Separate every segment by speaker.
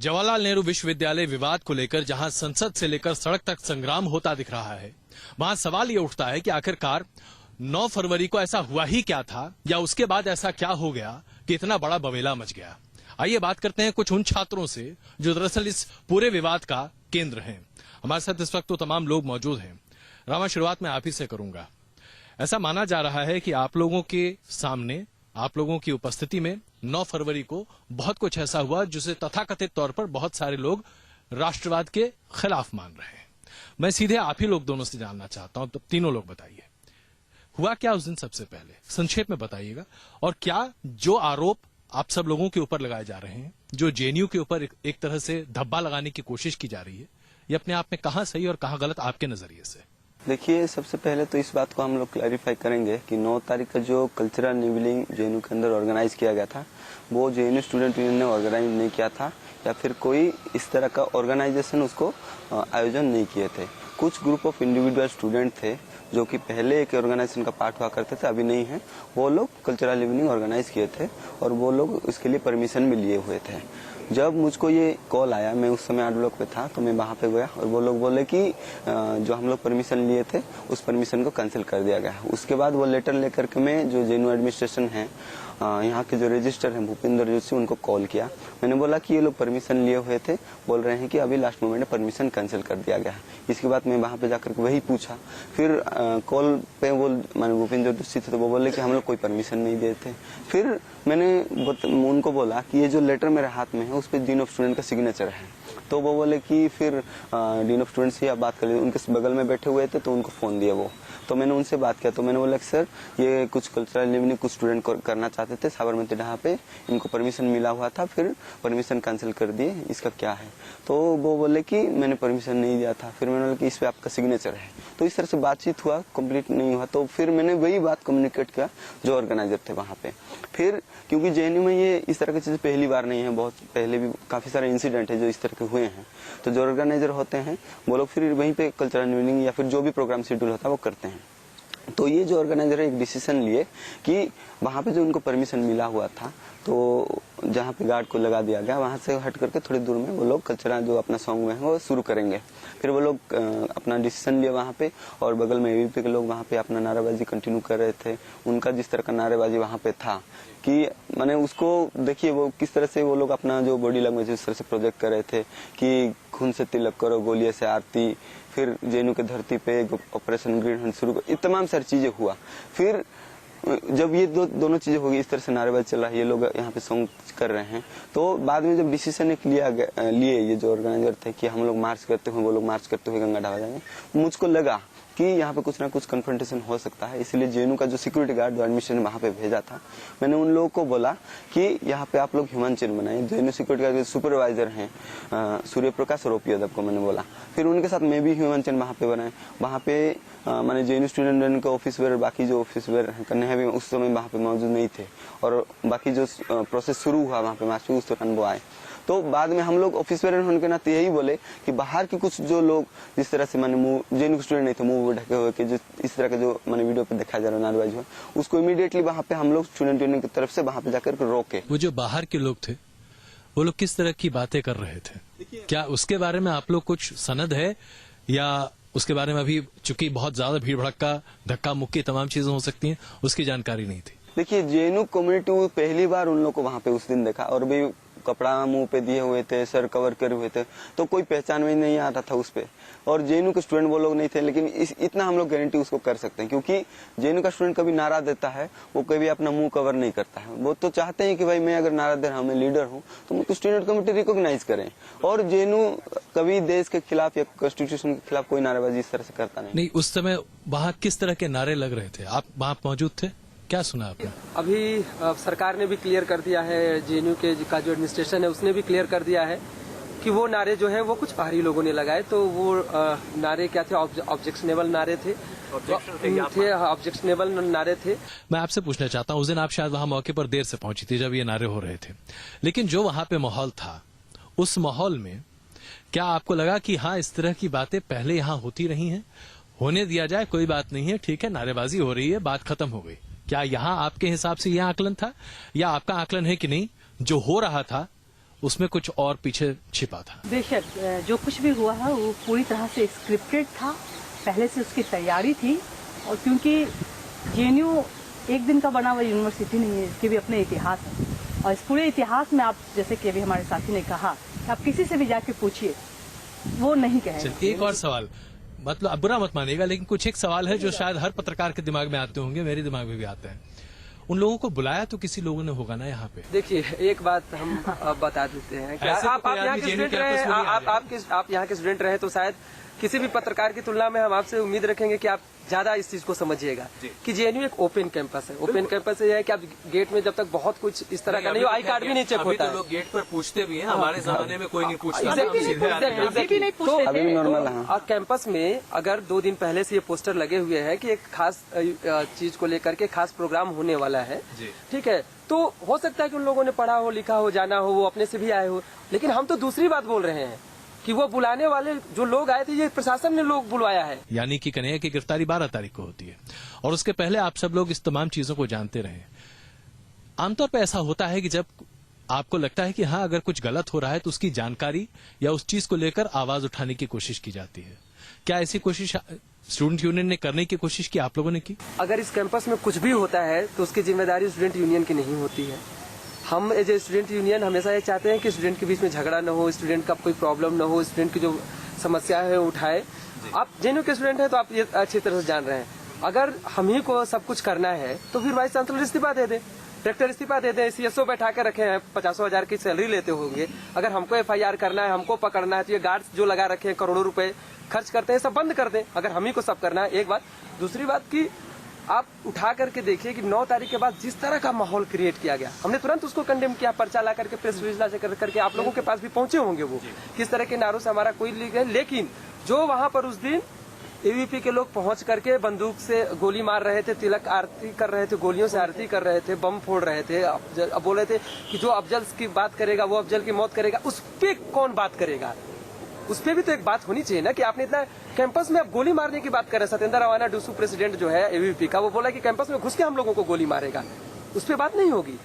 Speaker 1: जवाहरलाल नेहरू विश्वविद्यालय विवाद को लेकर जहां संसद से लेकर सड़क तक संग्राम होता दिख रहा है, वहां सवाल ये उठता है कि आखिरकार 9 फरवरी को ऐसा हुआ ही क्या था, या उसके बाद ऐसा क्या हो गया कि इतना बड़ा बवेला मच गया। आइए बात करते हैं कुछ उन छात्रों से जो दरअसल इस पूरे विवाद का केंद्र हैं। हमारे साथ इस वक्त तो तमाम लोग मौजूद हैं। रामा, शुरुआत मैं आप ही से करूंगा। ऐसा माना जा रहा है कि आप लोगों के सामने, आप लोगों की उपस्थिति में 9 फरवरी को बहुत कुछ ऐसा हुआ जिसे तथाकथित तौर पर बहुत सारे लोग राष्ट्रवाद के खिलाफ मान रहे हैं। मैं सीधे आप ही लोग दोनों से जानना चाहता हूं, तो तीनों लोग बताइए, हुआ क्या उस दिन? सबसे पहले संक्षेप में बताइएगा। और क्या जो आरोप आप सब लोगों के ऊपर लगाए जा रहे हैं, जो जेएनयू के ऊपर एक तरह से धब्बा लगाने की कोशिश की जा रही है, ये अपने आप में कहां सही और कहां गलत आपके नजरिए से?
Speaker 2: देखिए, सबसे पहले तो इस बात को हम लोग क्लैरिफाई करेंगे कि 9 तारीख का जो कल्चरल निवलिंग जेएनयू के अंदर ऑर्गेनाइज किया गया था, वो जेएनयू स्टूडेंट यूनियन ने ऑर्गेनाइज नहीं किया था, या फिर कोई इस तरह का ऑर्गेनाइजेशन उसको आयोजन नहीं किए थे। कुछ ग्रुप ऑफ इंडिविजुअल स्टूडेंट थे जो कि पहले एक ऑर्गेनाइजेशन का पार्ट हुआ करते थे, अभी नहीं है। वो लोग कल्चरल इवनिंग ऑर्गेनाइज किए थे और वो लोग इसके लिए परमिशन भी लिए हुए थे। जब मुझको ये कॉल आया, मैं उस समय आर्ट ब्लॉक पे था, तो मैं वहाँ पे गया और वो लोग बोले कि जो हम लोग परमिशन लिए थे उस परमिशन को कैंसिल कर दिया गया। उसके बाद वो लेटर लेकर के मैं जो जेएनयू एडमिनिस्ट्रेशन है, यहाँ के जो रजिस्टर हैं भूपिंदर जोशी, उनको कॉल किया। मैंने बोला कि ये लोग परमिशन लिए हुए थे, बोल रहे हैं कि अभी लास्ट मोमेंट में परमिशन कैंसिल कर दिया गया है। इसके बाद मैं वहाँ पे जाकर के वही पूछा। फिर कॉल पे वो मैंने भूपिंदर जोशी थे, तो वो बोले कि हम लोग कोई परमिशन नहीं देते। फिर मैंने उनको बोला कि ये जो लेटर मेरे हाथ में है उस पर डीन ऑफ स्टूडेंट का सिग्नेचर है। तो वो बोले कि फिर डीन ऑफ स्टूडेंट से आप बात कर लीजिए। उनके बगल में बैठे हुए थे, तो उनको फोन दिया वो। तो मैंने उनसे बात किया, तो मैंने बोला कि सर, ये कुछ कल्चरल इवनिंग कुछ स्टूडेंट करना चाहते थे साबरमती ढाबा पे, इनको परमिशन मिला हुआ था, फिर परमिशन कैंसिल कर दिए, इसका क्या है? तो वो बोले कि मैंने परमिशन नहीं दिया था। फिर मैंने बोला कि इस पे आपका सिग्नेचर है। तो इस तरह से बातचीत हुआ, कंप्लीट नहीं हुआ। तो फिर मैंने वही बात कम्युनिकेट किया जो ऑर्गेनाइजर थे वहाँ पे। फिर क्योंकि जेएनयू में ये इस तरह की चीज पहली बार नहीं है, बहुत पहले भी काफी सारे इंसिडेंट है जो इस तरह के हुए हैं, तो जो ऑर्गेनाइजर होते हैं वो लोग फिर वहीं पे कल्चरल इवनिंग या फिर जो भी प्रोग्राम शेड्यूल होता है वो करते हैं। तो ये जो ऑर्गेनाइजर एक डिसीजन लिए कि वहाँ पे जो उनको परमिशन मिला हुआ था, तो जहाँ पे गार्ड को लगा दिया गया, वहाँ से हट करके थोड़ी दूर में वो लोग कल्चरल जो अपना सॉन्ग में है वो शुरू करेंगे। फिर वो लोग अपना डिसीजन लिए वहाँ पे, और बगल में एबीपी के लोग वहाँ पे अपना नारेबाजी कंटिन्यू कर रहे थे। उनका जिस तरह का नारेबाजी वहाँ पे था कि मैंने उसको देखिए वो किस तरह से वो लोग अपना जो बॉडी लैंग्वेज उस तरह से प्रोजेक्ट कर रहे थे कि खून से तिलक करो, गोलियों से आरती, फिर जेएनयू के धरती पे ऑपरेशन ग्रीन हंट शुरू कर, तमाम सारी चीजें हुआ। फिर जब ये दोनों चीजें हो गई, इस तरह से नारेबाजी चल रहा है, ये लोग यहाँ पे सॉन्ग कर रहे हैं, तो बाद में जब डिसीजन एक लिए ये जो ऑर्गेनाइजर थे कि हम लोग मार्च करते हुए, वो लोग मार्च करते हुए गंगा ढाबा जाएंगे, मुझको लगा कि यहाँ पे कुछ ना कुछ कन्फ्रंटेशन हो सकता है। इसलिए जेएनयू का जो सिक्योरिटी गार्ड जो एडमिशन वहाँ पे भेजा था, मैंने उन लोगों को बोला कि यहाँ पे आप लोग ह्यूमन चेन बनाए। जेएनयू सिक्योरिटी गार्ड के सुपरवाइजर हैं सूर्य प्रकाश और ओपी यादव को मैंने बोला। फिर उनके साथ मैं भी ह्यूमन चेन वहाँ पे बनाए। वहाँ पे मैंने जेएनयू स्टूडेंट यूनियन का ऑफिस वेयर, बाकी जो ऑफिस वेयर करने हैं भी उस समय वहाँ पे मौजूद नहीं थे, और बाकी जो प्रोसेस शुरू हुआ वहाँ पे मार्च में, उस दौरान वो आए। तो बाद में हम लोग ऑफिस वेयर होने के नाते यही बोले कि बाहर के कुछ जो लोग जिस तरह से मैंने जेएनयू स्टूडेंट नहीं थे, मुंह ढके हुए कि इस तरह का जो मैंने वीडियो पे दिखाया जा रहा है नारेबाजी हुआ, उसको इमीडिएटली वहाँ पे हम लोग स्टूडेंट यूनियन की तरफ से वहाँ पे जाकर रोके।
Speaker 1: वो जो बाहर के लोग थे, वो लोग किस तरह की बातें कर रहे थे? क्या उसके बारे में आप लोग कुछ सनद है, या उसके बारे में अभी चूंकि बहुत ज्यादा भीड़ भड़का, धक्का मुक्की तमाम चीजें हो सकती हैं, उसकी जानकारी नहीं थी?
Speaker 2: देखिए, जेएनयू कम्युनिटी पहली बार उन लोग को वहाँ पे उस दिन देखा, और भी कपड़ा मुंह पे दिए हुए थे, सर कवर करे हुए थे, तो कोई पहचान में नहीं आ रहा था उस पे। और जेएनयू के स्टूडेंट वो लोग नहीं थे, लेकिन इतना हम लोग गारंटी उसको कर सकते हैं, क्योंकि जेएनयू का स्टूडेंट कभी नारा देता है, वो कभी अपना मुंह कवर नहीं करता है। वो तो चाहते हैं कि भाई मैं अगर नारा दे रहा हूँ, मैं लीडर हूँ, तो मुझको स्टूडेंट कमेटी रिकॉग्नाइज करें। और जेएनयू कभी देश के खिलाफ या कॉन्स्टिट्यूशन के खिलाफ कोई नारेबाजी इस तरह से करता नहीं।
Speaker 1: उस समय वहाँ किस तरह के नारे लग रहे थे? आप वहाँ मौजूद थे, क्या सुना आपने?
Speaker 3: अभी सरकार ने भी क्लियर कर दिया है, जेएनयू के का जो एडमिनिस्ट्रेशन है उसने भी क्लियर कर दिया है कि वो नारे जो है वो कुछ बाहरी लोगों ने लगाए। तो वो नारे क्या थे? ऑब्जेक्शनेबल नारे थे, ऑब्जेक्शनेबल नारे थे।
Speaker 1: मैं आपसे पूछना चाहता हूँ, उस दिन आप शायद वहाँ मौके पर देर से पहुंची थी जब ये नारे हो रहे थे, लेकिन जो वहाँ पे माहौल था, उस माहौल में क्या आपको लगा कि हाँ, इस तरह की बातें पहले यहाँ होती रही हैं, होने दिया जाए, कोई बात नहीं है, ठीक है, नारेबाजी हो रही है, बात खत्म हो गई? क्या यहाँ आपके हिसाब से यह आकलन था, या आपका आकलन है कि नहीं, जो हो रहा था उसमें कुछ और पीछे छिपा था?
Speaker 4: बेशक जो कुछ भी हुआ है वो पूरी तरह से स्क्रिप्टेड था, पहले से उसकी तैयारी थी। और क्योंकि जेएनयू एक दिन का बना हुआ यूनिवर्सिटी नहीं है, इसके भी अपने इतिहास है। और इस पूरे इतिहास में आप, जैसे कि अभी हमारे साथी ने कहा, आप किसी से भी जाके पूछिए, वो नहीं कहेगा।
Speaker 1: एक और सवाल, मतलब अब बुरा मत मानिएगा, लेकिन कुछ एक सवाल है जो शायद हर पत्रकार के दिमाग में आते होंगे, मेरे दिमाग में भी आते हैं। उन लोगों को बुलाया तो किसी लोगों ने होगा ना यहाँ पे?
Speaker 3: देखिए, एक बात हम बता देते हैं कि
Speaker 1: ऐसे तो
Speaker 3: आप
Speaker 1: कोई
Speaker 3: यहाँ
Speaker 1: आदमी
Speaker 3: के
Speaker 1: जेएनयू
Speaker 3: स्टूडेंट
Speaker 1: कैंपस
Speaker 3: रहे,
Speaker 1: में नहीं आ
Speaker 3: आप यहाँ के स्टूडेंट रहे तो शायद किसी भी पत्रकार की तुलना में हम आपसे उम्मीद रखेंगे कि आप ज्यादा इस चीज को समझिएगा कि जेएनयू एक ओपन कैंपस है। ओपन कैंपस यह है कि आप गेट में जब तक बहुत कुछ इस तरह का नहीं हो, आई कार्ड भी नहीं चेक होता है।
Speaker 1: लोग गेट पर पूछते भी हैं, हमारे जमाने में कोई नहीं पूछता।
Speaker 4: अभी भी नहीं पूछते
Speaker 2: अभी भी
Speaker 4: थे।
Speaker 2: नॉर्मल है।
Speaker 3: और कैंपस में अगर 2 दिन पहले से ये पोस्टर लगे हुए हैं कि एक खास चीज को लेकर के खास प्रोग्राम होने वाला है, ठीक है, तो हो सकता है कि उन लोगों ने पढ़ा हो, लिखा हो, जाना हो, वो अपने से भी आए हो। लेकिन हम तो दूसरी बात बोल रहे हैं कि वो बुलाने वाले जो लोग आए थे, ये प्रशासन ने लोग बुलवाया है।
Speaker 1: यानी कि कन्हैया की गिरफ्तारी 12 तारीख को होती है और उसके पहले आप सब लोग इस तमाम चीजों को जानते रहे। आमतौर पर ऐसा होता है कि जब आपको लगता है कि हाँ, अगर कुछ गलत हो रहा है तो उसकी जानकारी या उस चीज को लेकर आवाज उठाने की कोशिश की जाती है। क्या ऐसी कोशिश स्टूडेंट यूनियन ने करने की कोशिश की, आप लोगों ने की?
Speaker 3: अगर इस कैंपस में कुछ भी होता है तो उसकी जिम्मेदारी स्टूडेंट यूनियन की नहीं होती है। हम एज ए स्टूडेंट यूनियन हमेशा ये चाहते हैं कि स्टूडेंट के बीच में झगड़ा न हो, स्टूडेंट का कोई प्रॉब्लम न हो, स्टूडेंट की जो समस्या है उठाए। आप जेएनयू के स्टूडेंट हैं तो आप ये अच्छी तरह से जान रहे हैं, अगर हम ही को सब कुछ करना है तो फिर वाइस चांसलर इस्तीफा दे दे, डायरेक्टर इस्तीफा दे दे, सीएसओ बैठा के रखे हैं, 50,000 की सैलरी लेते होंगे। अगर हमको एफआईआर करना है, हमको पकड़ना है, तो ये गार्ड्स जो लगा रखे हैं, करोड़ों रुपए खर्च करते हैं, सब बंद कर दें अगर हम ही को सब करना है। एक बात। दूसरी बात की आप उठा करके देखिए कि 9 तारीख के बाद जिस तरह का माहौल क्रिएट किया गया, हमने तुरंत उसको कंडेम किया, पर्चा ला करके प्रेस रिलीज करके आप लोगों के पास भी पहुंचे होंगे वो किस तरह के नारों से हमारा कोई लिंक है। लेकिन जो वहां पर उस दिन एबीवीपी के लोग पहुंच करके बंदूक से गोली मार रहे थे, तिलक आरती कर रहे थे, गोलियों से आरती कर रहे थे, बम फोड़ रहे थे, अब बोल रहे थे कि जो अफजल की बात करेगा वो अफजल की मौत करेगा, उस पर कौन बात करेगा? उस पर भी तो एक बात होनी चाहिए ना कि आपने इतना कैंपस में अब गोली मारने की बात कर रहे हैं। सत्येंद्र रवाना डूसू प्रेसिडेंट जो है एबीवीपी का, वो बोला कि कैंपस में घुस के हम लोगों को गोली मारेगा, उस पर बात नहीं होगी।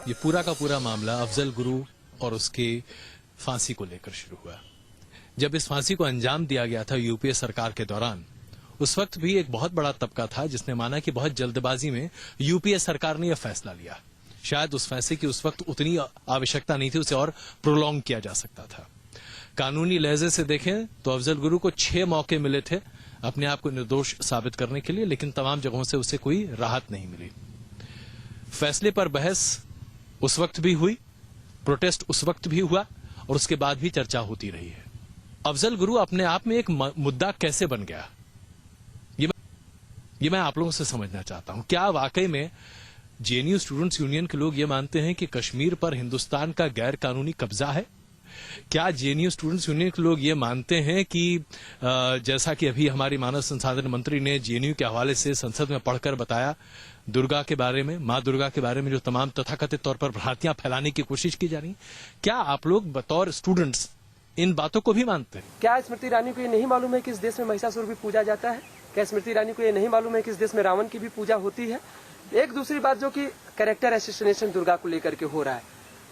Speaker 1: ये पूरा का पूरा मामला अफजल गुरु और उसके फांसी को लेकर शुरू हुआ। जब इस फांसी को अंजाम दिया गया था यूपीए सरकार के दौरान, उस वक्त भी एक बहुत बड़ा तबका था जिसने माना कि बहुत जल्दबाजी में यूपीए सरकार ने यह फैसला लिया। शायद उस फैसले की उस वक्त उतनी आवश्यकता नहीं थी, उसे और प्रोलॉन्ग किया जा सकता था। कानूनी लहजे से देखें तो अफजल गुरु को 6 मौके मिले थे अपने आप को निर्दोष साबित करने के लिए, लेकिन तमाम जगहों से उसे कोई राहत नहीं मिली। फैसले पर बहस उस वक्त भी हुई, प्रोटेस्ट उस वक्त भी हुआ और उसके बाद भी चर्चा होती रही है। अफजल गुरु अपने आप में एक मुद्दा कैसे बन गया, ये मैं आप लोगों से समझना चाहता हूं। क्या वाकई में जेएनयू स्टूडेंट्स यूनियन के लोग ये मानते हैं कि कश्मीर पर हिंदुस्तान का गैर कानूनी कब्जा है? क्या जेएनयू स्टूडेंट्स यूनियन के लोग ये मानते हैं कि जैसा कि अभी हमारी मानव संसाधन मंत्री ने जेएनयू के हवाले से संसद में पढ़कर बताया, दुर्गा के बारे में, मां दुर्गा के बारे में जो तमाम तथाकथित तौर पर भ्रांतियां फैलाने की कोशिश की जा रही, क्या आप लोग बतौर स्टूडेंट्स इन बातों को भी मानते हैं?
Speaker 3: क्या स्मृति ईरानी को ये नहीं मालूम है कि इस देश में महिषासुर भी पूजा जाता है? क्या स्मृति ईरानी को ये नहीं मालूम है कि इस देश में रावण की भी पूजा होती है? एक दूसरी बात जो कि कैरेक्टर एसोसिएशन दुर्गा को लेकर के हो रहा है,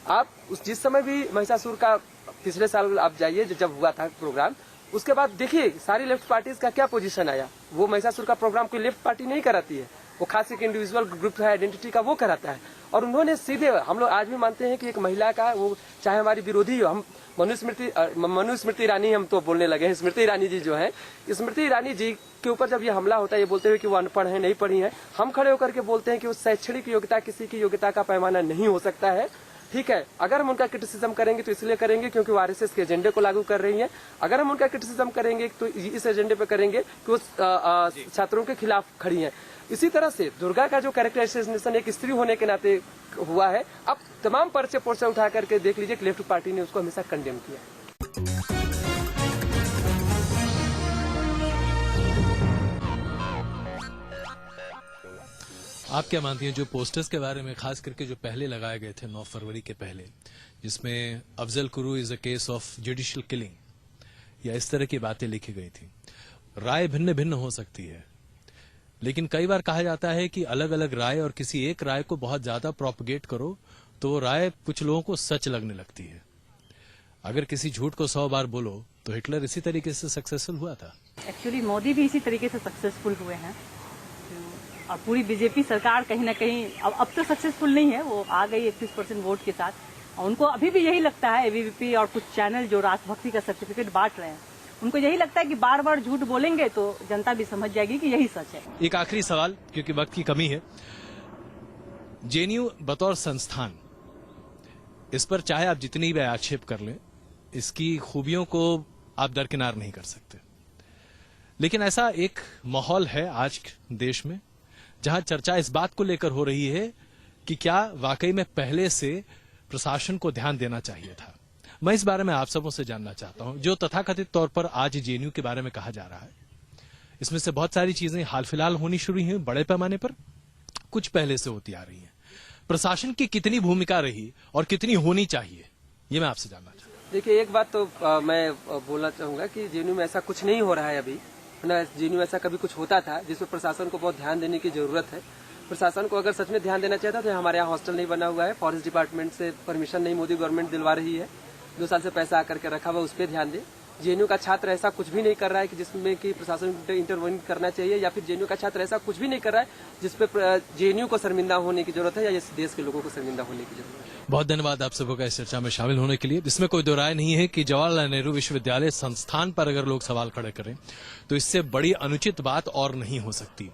Speaker 3: आप उस जिस समय भी महिषासुर का पिछले साल आप जाइए जब हुआ था प्रोग्राम, उसके बाद देखिए सारी लेफ्ट पार्टीज का क्या पोजीशन आया। वो महिषासुर का प्रोग्राम कोई लेफ्ट पार्टी नहीं कराती है, वो खास एक इंडिविजुअल ग्रुप है आइडेंटिटी का, वो कराता है। और उन्होंने सीधे, हम लोग आज भी मानते हैं कि एक महिला का, वो चाहे हमारी विरोधी हो, हम मनुस्मृति ईरानी हम तो बोलने लगे हैं, स्मृति ईरानी जी जो है, स्मृति ईरानी जी के ऊपर जब ये हमला होता है, ये बोलते हुए कि वो अनपढ़ है, नहीं पढ़ी है, हम खड़े होकर के बोलते हैं कि उस शैक्षणिक योग्यता किसी की योग्यता का पैमाना नहीं हो सकता है। ठीक है, अगर हम उनका क्रिटिसिज्म करेंगे तो इसलिए करेंगे क्योंकि वो आरएसएस के एजेंडे को लागू कर रही हैं। अगर हम उनका क्रिटिसिज्म करेंगे तो इस एजेंडे पे करेंगे कि वो छात्रों के खिलाफ खड़ी हैं। इसी तरह से दुर्गा का जो कैरेक्टर एसोसिएशन एक स्त्री होने के नाते हुआ है, अब तमाम पर्चे पोर्चे उठा करके देख लीजिए कि लेफ्ट पार्टी ने उसको हमेशा कंडेम किया।
Speaker 1: आप क्या मानती हैं, जो पोस्टर्स के बारे में खास करके जो पहले लगाए गए थे 9 फरवरी के पहले, जिसमें Afzal Guru is a case of judicial killing या इस तरह की बातें लिखी गई थी, राय भिन्न भिन्न हो सकती है, लेकिन कई बार कहा जाता है कि अलग अलग राय और किसी एक राय को बहुत ज्यादा प्रोपगेट करो तो वो राय कुछ लोगों को सच लगने लगती है। अगर किसी झूठ को 100 बार बोलो तो हिटलर इसी तरीके से सक्सेसफुल हुआ था।
Speaker 4: एक्चुअली मोदी भी इसी तरीके से सक्सेसफुल हुए हैं और पूरी बीजेपी सरकार कहीं ना कहीं अब तो सक्सेसफुल नहीं है, वो आ गई 31% वोट के साथ। और उनको अभी भी यही लगता है, एबीवीपी और कुछ चैनल जो राष्ट्रभक्ति का सर्टिफिकेट बांट रहे हैं, उनको यही लगता है कि बार बार झूठ बोलेंगे तो जनता भी समझ जाएगी कि यही सच है।
Speaker 1: एक आखिरी सवाल, क्योंकि वक्त की कमी है। जेएनयू बतौर संस्थान, इस पर चाहे आप जितनी भी आक्षेप कर लें, इसकी खूबियों को आप दरकिनार नहीं कर सकते। लेकिन ऐसा एक माहौल है आज देश में जहां चर्चा इस बात को लेकर हो रही है कि क्या वाकई में पहले से प्रशासन को ध्यान देना चाहिए था। मैं इस बारे में आप सबों से जानना चाहता हूं। जो तथाकथित तौर पर आज जेएनयू के बारे में कहा जा रहा है, इसमें से बहुत सारी चीजें हाल फिलहाल होनी शुरू हुई हैं बड़े पैमाने पर, कुछ पहले से होती आ रही हैं। प्रशासन की कितनी भूमिका रही और कितनी होनी चाहिए, ये मैं आपसे जानना चाहता हूं।
Speaker 3: देखिए, एक बात तो मैं बोलना चाहूंगा कि जेएनयू में ऐसा कुछ नहीं हो रहा है अभी, ना। जेएनयू में ऐसा कभी कुछ होता था जिसमें प्रशासन को बहुत ध्यान देने की जरूरत है। प्रशासन को अगर सच में ध्यान देना चाहता तो हमारे यहाँ हॉस्टल नहीं बना हुआ है, फॉरेस्ट डिपार्टमेंट से परमिशन नहीं मोदी गवर्नमेंट दिलवा रही है, 2 साल से पैसा आकर के रखा हुआ, उस पर ध्यान दे। जेएनयू का छात्र ऐसा कुछ भी नहीं कर रहा है कि जिसमें कि प्रशासन इंटरवेन करना चाहिए, या फिर जेएनयू का छात्र ऐसा कुछ भी नहीं कर रहा है जिसपे जेएनयू को शर्मिंदा होने की जरूरत है या इस देश के लोगों को शर्मिंदा होने की जरूरत है।
Speaker 1: बहुत धन्यवाद आप सबको इस चर्चा में शामिल होने के लिए। इसमें कोई दो राय नहीं है कि जवाहरलाल नेहरू विश्वविद्यालय संस्थान पर अगर लोग सवाल खड़े करें तो इससे बड़ी अनुचित बात और नहीं हो सकती।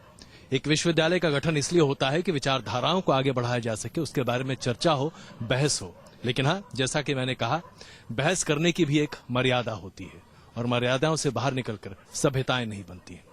Speaker 1: एक विश्वविद्यालय का गठन इसलिए होता है कि विचारधाराओं को आगे बढ़ाया जा सके, उसके बारे में चर्चा हो, बहस हो। लेकिन हाँ, जैसा कि मैंने कहा, बहस करने की भी एक मर्यादा होती है और मर्यादाओं से बाहर निकलकर सभ्यताएं नहीं बनती हैं।